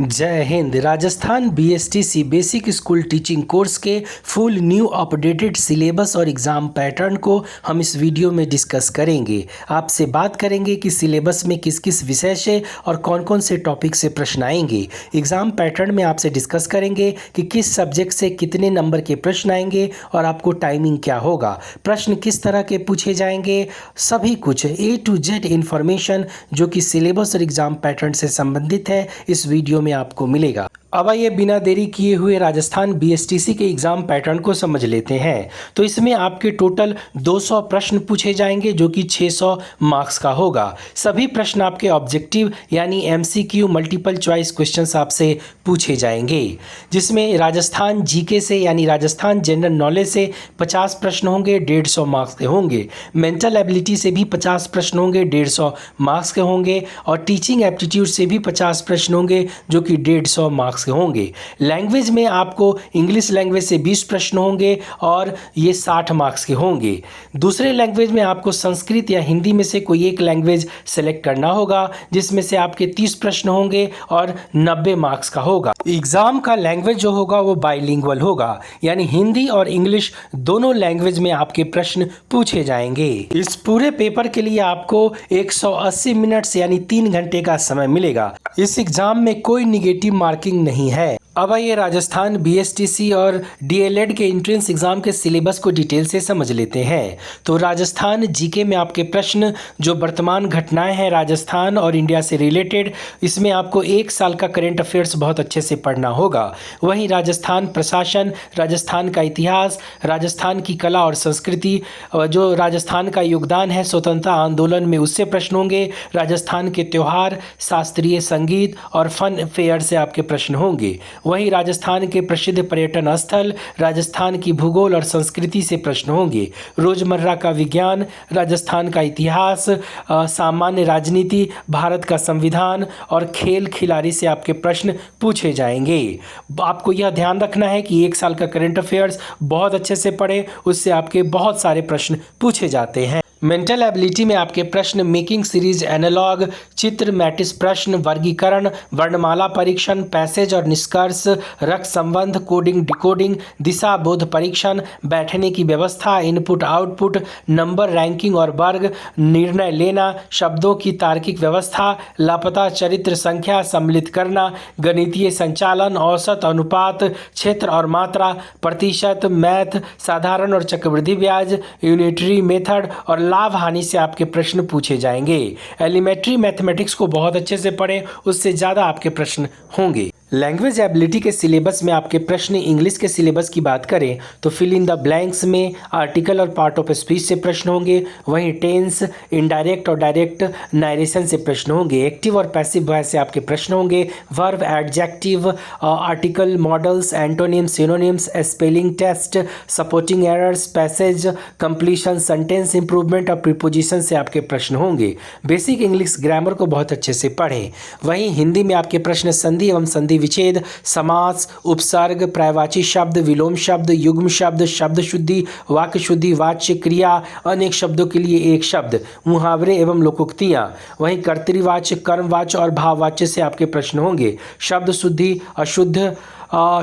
जय Hind. Rajasthan BSTC basic school teaching course के full new updated syllabus और एग्ज़ाम पैटर्न को हम इस वीडियो में डिस्कस करेंगे। आपसे बात करेंगे कि सिलेबस में किस किस विषय से और कौन कौन से टॉपिक से प्रश्न आएंगे। एग्ज़ाम पैटर्न में आपसे डिस्कस करेंगे कि किस सब्जेक्ट से कितने नंबर के प्रश्न आएंगे और आपको टाइमिंग क्या होगा, प्रश्न किस तरह के पूछे जाएंगे, सभी कुछ A to Z इन्फॉर्मेशन जो कि सिलेबस और एग्ज़ाम पैटर्न से संबंधित है इस वीडियो में आपको मिलेगा। अब आइए बिना देरी किए हुए राजस्थान बीएसटीसी के एग्ज़ाम पैटर्न को समझ लेते हैं। तो इसमें आपके टोटल 200 प्रश्न पूछे जाएंगे जो कि 600 मार्क्स का होगा। सभी प्रश्न आपके ऑब्जेक्टिव यानी एमसीक्यू मल्टीपल चॉइस क्वेश्चंस आपसे पूछे जाएंगे, जिसमें राजस्थान जीके से यानी राजस्थान जनरल नॉलेज से 50 प्रश्न होंगे, 150 मार्क्स के होंगे। मेंटल एबिलिटी से भी 50 प्रश्न होंगे, 150 मार्क्स के होंगे। और टीचिंग एप्टीट्यूड से भी 50 प्रश्न होंगे जो कि 150 मार्क्स के होंगे। लैंग्वेज में आपको इंग्लिश लैंग्वेज से 20 प्रश्न होंगे और ये 60 मार्क्स के होंगे। दूसरे लैंग्वेज में आपको संस्कृत या हिंदी में से कोई एक लैंग्वेज सेलेक्ट करना होगा, जिसमें से आपके 30 प्रश्न होंगे और 90 मार्क्स का होगा। एग्जाम का लैंग्वेज जो होगा वो बाइलिंगुअल होगा, यानी हिंदी और इंग्लिश दोनों लैंग्वेज में आपके प्रश्न पूछे जाएंगे। इस पूरे पेपर के लिए आपको 180 मिनट्स यानी 3 घंटे का समय मिलेगा। इस एग्जाम में कोई निगेटिव मार्किंग नहीं है। अब आइए राजस्थान बीएसटीसी और डीएलएड के एंट्रेंस एग्जाम के सिलेबस को डिटेल से समझ लेते हैं। तो राजस्थान जीके में आपके प्रश्न जो वर्तमान घटनाएं हैं राजस्थान और इंडिया से रिलेटेड, इसमें आपको 1 साल का करंट अफेयर्स बहुत अच्छे से पढ़ना होगा। वहीं राजस्थान प्रशासन, राजस्थान का इतिहास, राजस्थान की कला और संस्कृति, जो राजस्थान का योगदान है स्वतंत्रता आंदोलन में, उससे प्रश्न होंगे। राजस्थान के त्यौहार, शास्त्रीय संगीत और फन फेयर से आपके प्रश्न होंगे। वहीं राजस्थान के प्रसिद्ध पर्यटन स्थल, राजस्थान की भूगोल और संस्कृति से प्रश्न होंगे। रोजमर्रा का विज्ञान, राजस्थान का इतिहास, सामान्य राजनीति, भारत का संविधान और खेल खिलाड़ी से आपके प्रश्न पूछे जाएंगे। आपको यह ध्यान रखना है कि 1 साल का करंट अफेयर्स बहुत अच्छे से पढ़े, उससे आपके बहुत सारे प्रश्न पूछे जाते हैं। मेंटल एबिलिटी में आपके प्रश्न मेकिंग सीरीज, एनालॉग, चित्र, मैट्रिक्स प्रश्न, वर्गीकरण, वर्णमाला परीक्षण, पैसेज और निष्कर्ष, रक्त संबंध, कोडिंग डिकोडिंग, दिशा बोध परीक्षण, बैठने की व्यवस्था, इनपुट आउटपुट, नंबर रैंकिंग और वर्ग, निर्णय लेना, शब्दों की तार्किक व्यवस्था, लापता चरित्र संख्या सम्मिलित करना, गणितीय संचालन, औसत, अनुपात, क्षेत्र और मात्रा, प्रतिशत, मैथ, साधारण और चक्रवृद्धि ब्याज, यूनिटरी मेथड और लाभ हानि से आपके प्रश्न पूछे जाएंगे। एलिमेंट्री मैथमेटिक्स को बहुत अच्छे से पढ़ें, उससे ज़्यादा आपके प्रश्न होंगे। लैंग्वेज एबिलिटी के सिलेबस में आपके प्रश्न, इंग्लिश के सिलेबस की बात करें तो फिल इन द ब्लैंक्स में आर्टिकल और पार्ट ऑफ स्पीच से प्रश्न होंगे। वहीं टेंस, इनडायरेक्ट और डायरेक्ट नरेशन से प्रश्न होंगे। एक्टिव और पैसिव वॉइस से आपके प्रश्न होंगे। Verb, adjective, article, modals, antonyms, synonyms, spelling test, supporting errors, passage, completion, sentence improvement और प्रीपोजिशन से आपके प्रश्न होंगे। बेसिक इंग्लिश ग्रामर को बहुत अच्छे से पढ़ें। वहीं हिंदी में आपके प्रश्न संधि एवं संधि विच्छेद, समास, उपसर्ग, पर्यायवाची शब्द, विलोम शब्द, युग्म शब्द, शब्द शुद्धि, वाक्य शुद्धि, वाच्य क्रिया, अनेक शब्दों के लिए एक शब्द, मुहावरे एवं लोकोक्तियां। वहीं कर्तृवाच्य, कर्मवाच्य और भाववाच्य से आपके प्रश्न होंगे। शब्द शुद्धि, अशुद्ध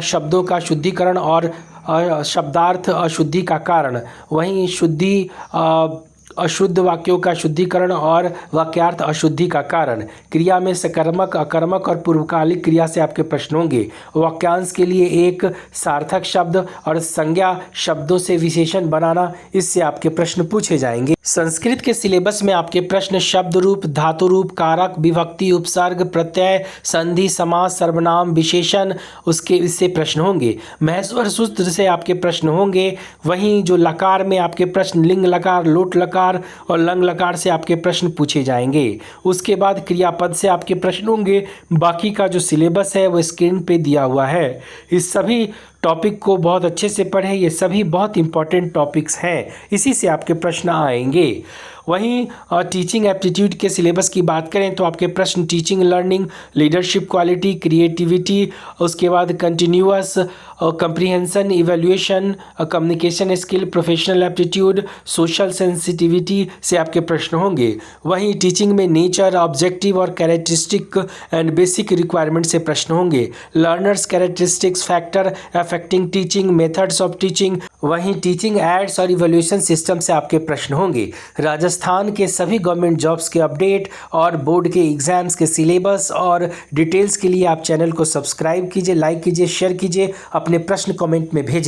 शब्दों का शुद्धिकरण और शब्दार्थ अशुद्धि का कारण। वहीं शुद्धि अशुद्ध वाक्यों का शुद्धिकरण और वाक्यार्थ अशुद्धि का कारण। क्रिया में सकर्मक, अकर्मक और पूर्वकालिक क्रिया से आपके प्रश्न होंगे। वाक्यांश के लिए एक सार्थक शब्द और संज्ञा शब्दों से विशेषण बनाना, इससे आपके प्रश्न पूछे जाएंगे। संस्कृत के सिलेबस में आपके प्रश्न शब्द रूप, धातु रूप, कारक, विभक्ति, उपसर्ग, प्रत्यय, संधि, समास, सर्वनाम, विशेषण, इससे प्रश्न होंगे। महेश्वर सूत्र से आपके प्रश्न होंगे। वहीं जो लकार में आपके प्रश्न लिंग लकार, लोट लकार और लंग लकार से आपके प्रश्न पूछे जाएंगे। उसके बाद क्रियापद से आपके प्रश्न होंगे। बाकी का जो सिलेबस है वो स्क्रीन पे दिया हुआ है। इस सभी टॉपिक को बहुत अच्छे से पढ़ें, ये सभी बहुत इंपॉर्टेंट टॉपिक्स हैं, इसी से आपके प्रश्न आएंगे। वहीं टीचिंग एप्टीट्यूड के सिलेबस की बात करें तो आपके प्रश्न teaching learning, leadership quality, creativity, उसके बाद continuous comprehension, evaluation, communication skill, professional aptitude, social sensitivity से आपके प्रश्न होंगे। वहीं टीचिंग में नेचर, ऑब्जेक्टिव और कैरेक्टरिस्टिक एंड बेसिक रिक्वायरमेंट से प्रश्न होंगे। Learners characteristics factor affecting teaching, methods of teaching, वहीं टीचिंग एड्स और इवैल्यूएशन सिस्टम से आपके प्रश्न होंगे। राजस्थान के सभी गवर्नमेंट जॉब्स के अपडेट और बोर्ड के एग्जाम्स के सिलेबस और डिटेल्स के लिए आप चैनल को सब्सक्राइब कीजिए, लाइक कीजिए, शेयर कीजिए, अपने प्रश्न कमेंट में भेजें।